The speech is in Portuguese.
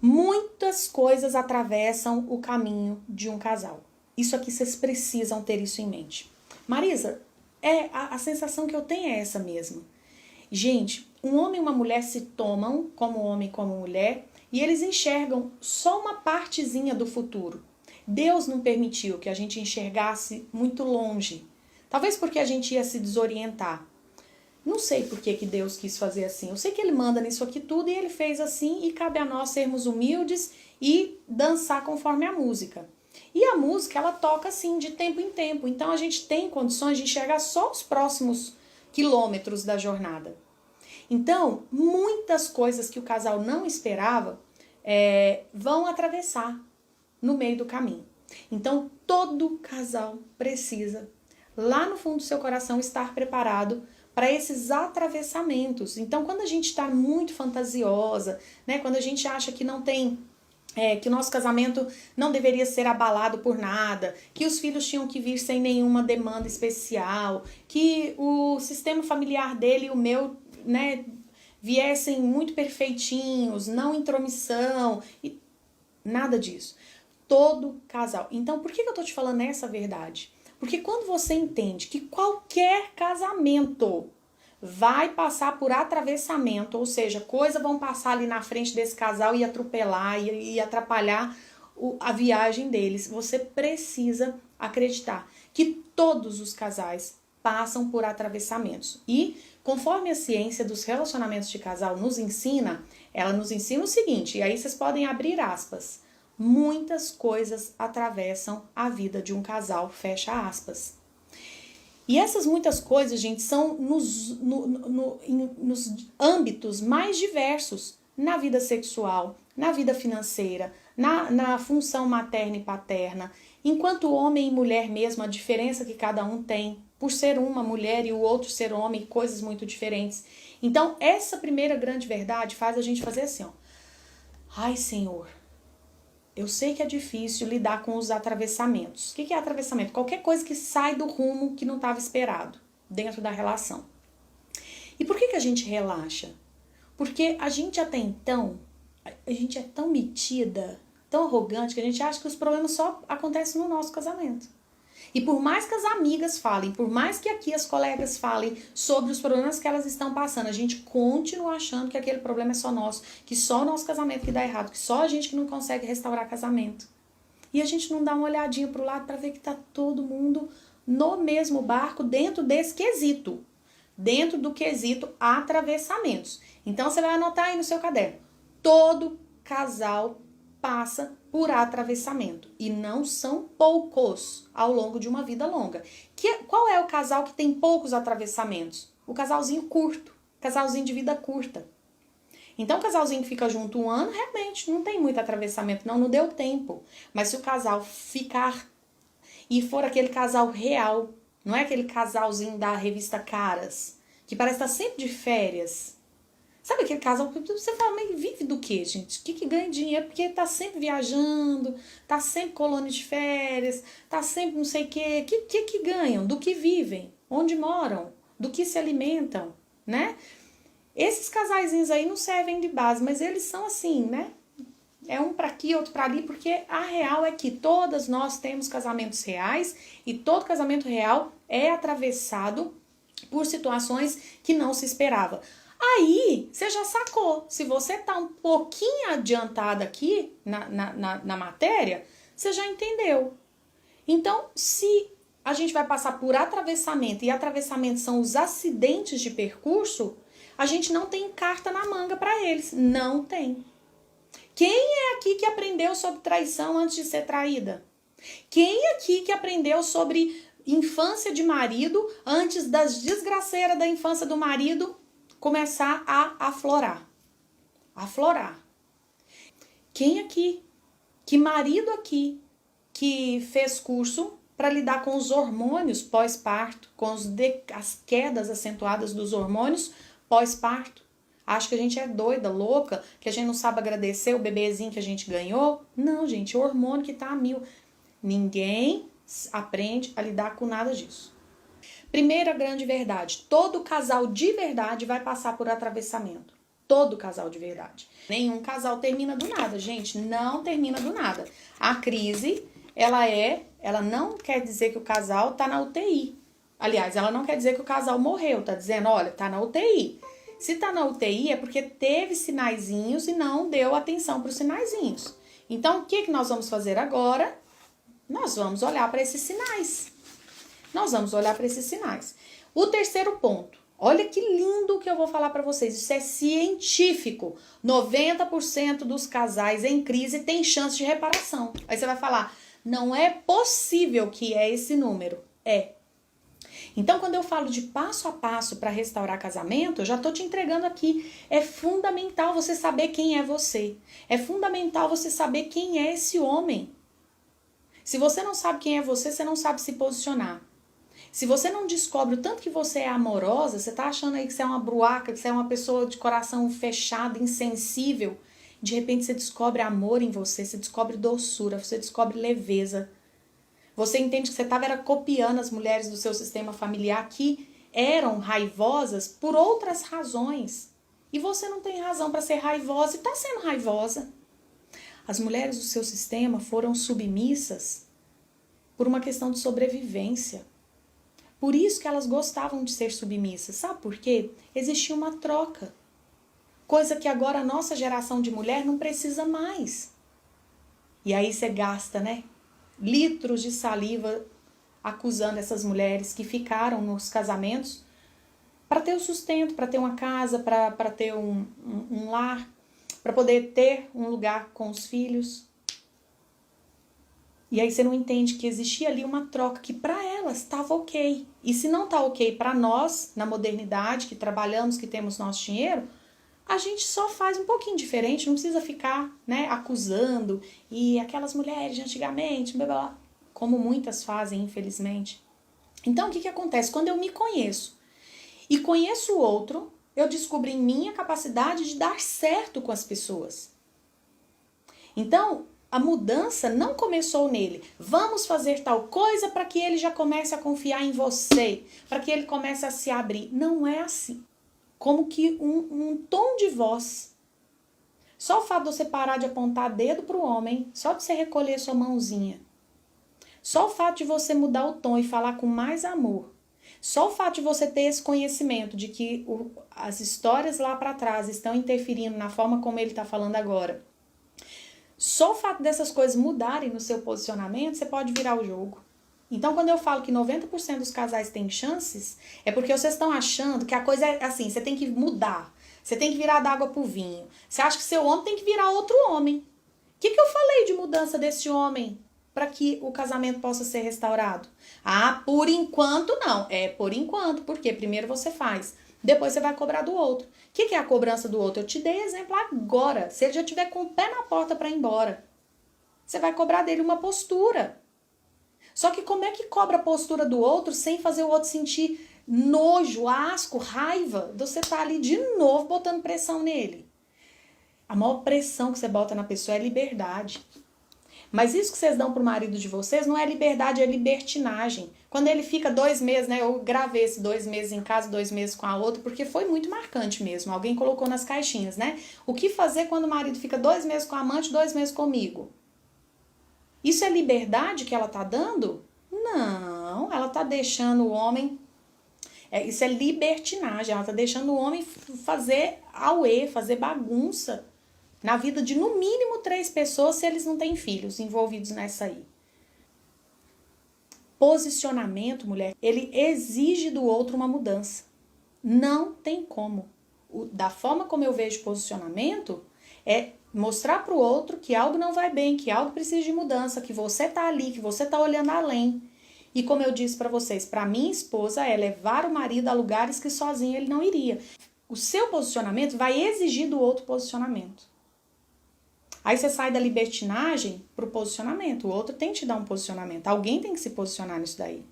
Muitas coisas atravessam o caminho de um casal. Isso aqui vocês precisam ter isso em mente. Marisa, a sensação que eu tenho é essa mesma. Gente, um homem e uma mulher se tomam como homem e como mulher e eles enxergam só uma partezinha do futuro. Deus não permitiu que a gente enxergasse muito longe. Talvez porque a gente ia se desorientar. Não sei por que Deus quis fazer assim. Eu sei que Ele manda nisso aqui tudo e Ele fez assim e cabe a nós sermos humildes e dançar conforme a música. E a música, ela toca assim de tempo em tempo. Então a gente tem condições de enxergar só os próximos quilômetros da jornada. Então, muitas coisas que o casal não esperava vão atravessar no meio do caminho. Então, todo casal precisa, lá no fundo do seu coração, estar preparado para esses atravessamentos. Então, quando a gente está muito fantasiosa, né, quando a gente acha que não tem, que o nosso casamento não deveria ser abalado por nada, que os filhos tinham que vir sem nenhuma demanda especial, que o sistema familiar dele e o meu, né, viessem muito perfeitinhos, não intromissão, e nada disso. Todo casal. Então, por que eu tô te falando essa verdade? Porque quando você entende que qualquer casamento vai passar por atravessamento, ou seja, coisas vão passar ali na frente desse casal e atropelar e atrapalhar a viagem deles, você precisa acreditar que todos os casais passam por atravessamentos. E conforme a ciência dos relacionamentos de casal nos ensina, ela nos ensina o seguinte, e aí vocês podem abrir aspas, muitas coisas atravessam a vida de um casal, fecha aspas. E essas muitas coisas, gente, são nos âmbitos mais diversos, na vida sexual, na vida financeira, na função materna e paterna, enquanto homem e mulher mesmo, a diferença que cada um tem, por ser uma mulher e o outro ser homem, coisas muito diferentes. Então, essa primeira grande verdade faz a gente fazer assim, ó. Ai, Senhor, eu sei que é difícil lidar com os atravessamentos. O que é atravessamento? Qualquer coisa que sai do rumo que não estava esperado dentro da relação. E por que a gente relaxa? Porque a gente até então, a gente é tão metida, tão arrogante, que a gente acha que os problemas só acontecem no nosso casamento. E por mais que as amigas falem, por mais que aqui as colegas falem sobre os problemas que elas estão passando, a gente continua achando que aquele problema é só nosso, que só o nosso casamento que dá errado, que só a gente que não consegue restaurar casamento. E a gente não dá uma olhadinha pro lado para ver que tá todo mundo no mesmo barco dentro desse quesito. Dentro do quesito atravessamentos. Então você vai anotar aí no seu caderno. Todo casal passa por atravessamento. E não são poucos ao longo de uma vida longa. Qual é o casal que tem poucos atravessamentos? O casalzinho curto. Casalzinho de vida curta. Então, o casalzinho que fica junto um ano, realmente, não tem muito atravessamento. Não deu tempo. Mas se o casal ficar e for aquele casal real, não é aquele casalzinho da revista Caras, que parece estar sempre de férias. Sabe aquele casal que você fala, mas vive do quê, gente? Que ganha dinheiro? Porque tá sempre viajando, tá sempre colônia de férias, tá sempre não sei o quê. Que ganham? Do que vivem? Onde moram? Do que se alimentam, né? Esses casaizinhos aí não servem de base, mas eles são assim, né? É um para aqui, outro para ali, porque a real é que todas nós temos casamentos reais e todo casamento real é atravessado por situações que não se esperava. Aí, você já sacou. Se você tá um pouquinho adiantado aqui na matéria, você já entendeu. Então, se a gente vai passar por atravessamento, e atravessamento são os acidentes de percurso, a gente não tem carta na manga para eles. Não tem. Quem é aqui que aprendeu sobre traição antes de ser traída? Quem é aqui que aprendeu sobre infância de marido antes das desgraceiras da infância do marido começar a aflorar? Aflorar. Quem aqui? Que marido aqui que fez curso para lidar com os hormônios pós-parto, com as quedas acentuadas dos hormônios pós-parto? Acho que a gente é doida, louca, que a gente não sabe agradecer o bebezinho que a gente ganhou. Não, gente, o hormônio que tá a mil. Ninguém aprende a lidar com nada disso. Primeira grande verdade, todo casal de verdade vai passar por atravessamento. todo casal de verdade. Nenhum casal termina do nada, gente, não termina do nada. A crise, ela não quer dizer que o casal tá na UTI. Aliás, ela não quer dizer que o casal morreu, tá dizendo, olha, tá na UTI. Se tá na UTI é porque teve sinaizinhos e não deu atenção para os sinaizinhos. Então, o que nós vamos fazer agora? Nós vamos olhar para esses sinais. O terceiro ponto. Olha que lindo que eu vou falar para vocês. Isso é científico. 90% dos casais em crise têm chance de reparação. Aí você vai falar, não é possível que é esse número. É. Então, quando eu falo de passo a passo para restaurar casamento, eu já estou te entregando aqui. É fundamental você saber quem é você. É fundamental você saber quem é esse homem. Se você não sabe quem é você não sabe se posicionar. Se você não descobre o tanto que você é amorosa, você tá achando aí que você é uma bruaca, que você é uma pessoa de coração fechado, insensível. De repente você descobre amor em você, você descobre doçura, você descobre leveza. Você entende que você estava copiando as mulheres do seu sistema familiar que eram raivosas por outras razões. E você não tem razão para ser raivosa e está sendo raivosa. As mulheres do seu sistema foram submissas por uma questão de sobrevivência. Por isso que elas gostavam de ser submissas. Sabe por quê? Existia uma troca. Coisa que agora a nossa geração de mulher não precisa mais. E aí você gasta, né? Litros de saliva acusando essas mulheres que ficaram nos casamentos para ter o sustento, para ter uma casa, para ter um lar, para poder ter um lugar com os filhos. E aí você não entende que existia ali uma troca que para elas estava ok. E se não está ok para nós, na modernidade, que trabalhamos, que temos nosso dinheiro, a gente só faz um pouquinho diferente, não precisa ficar, né, acusando. E aquelas mulheres de antigamente, blá, blá, como muitas fazem, infelizmente. Então, o que acontece? Quando eu me conheço e conheço o outro, eu descubro em mim a capacidade de dar certo com as pessoas. Então, a mudança não começou nele. Vamos fazer tal coisa para que ele já comece a confiar em você, para que ele comece a se abrir. Não é assim. Como que um tom de voz. Só o fato de você parar de apontar dedo para o homem, só de você recolher sua mãozinha. Só o fato de você mudar o tom e falar com mais amor. Só o fato de você ter esse conhecimento de que as histórias lá para trás estão interferindo na forma como ele está falando agora. Só o fato dessas coisas mudarem no seu posicionamento, você pode virar o jogo. Então, quando eu falo que 90% dos casais têm chances, é porque vocês estão achando que a coisa é assim, você tem que mudar, você tem que virar da água pro vinho. Você acha que seu homem tem que virar outro homem. O que eu falei de mudança desse homem para que o casamento possa ser restaurado? Ah, por enquanto não. É por enquanto, porque primeiro você faz, depois você vai cobrar do outro. O que é a cobrança do outro? Eu te dei exemplo agora. Se ele já tiver com o pé na porta para ir embora, você vai cobrar dele uma postura. Só que como é que cobra a postura do outro sem fazer o outro sentir nojo, asco, raiva de você estar ali de novo botando pressão nele? A maior pressão que você bota na pessoa é liberdade. Mas isso que vocês dão pro marido de vocês não é liberdade, é libertinagem. Quando ele fica 2 meses, né? Eu gravei esse 2 meses em casa, 2 meses com a outra, porque foi muito marcante mesmo. Alguém colocou nas caixinhas, né? O que fazer quando o marido fica 2 meses com a amante, 2 meses comigo? Isso é liberdade que ela tá dando? Não, ela tá deixando o homem... isso é libertinagem, ela tá deixando o homem fazer auê, fazer bagunça na vida de no mínimo 3 pessoas se eles não têm filhos envolvidos nessa aí. Posicionamento, mulher, ele exige do outro uma mudança. Não tem como. Da forma como eu vejo posicionamento, é mostrar para o outro que algo não vai bem, que algo precisa de mudança, que você tá ali, que você tá olhando além. E como eu disse para vocês, para minha esposa é levar o marido a lugares que sozinho ele não iria. O seu posicionamento vai exigir do outro posicionamento. Aí você sai da libertinagem pro posicionamento. O outro tem que te dar um posicionamento. Alguém tem que se posicionar nisso daí.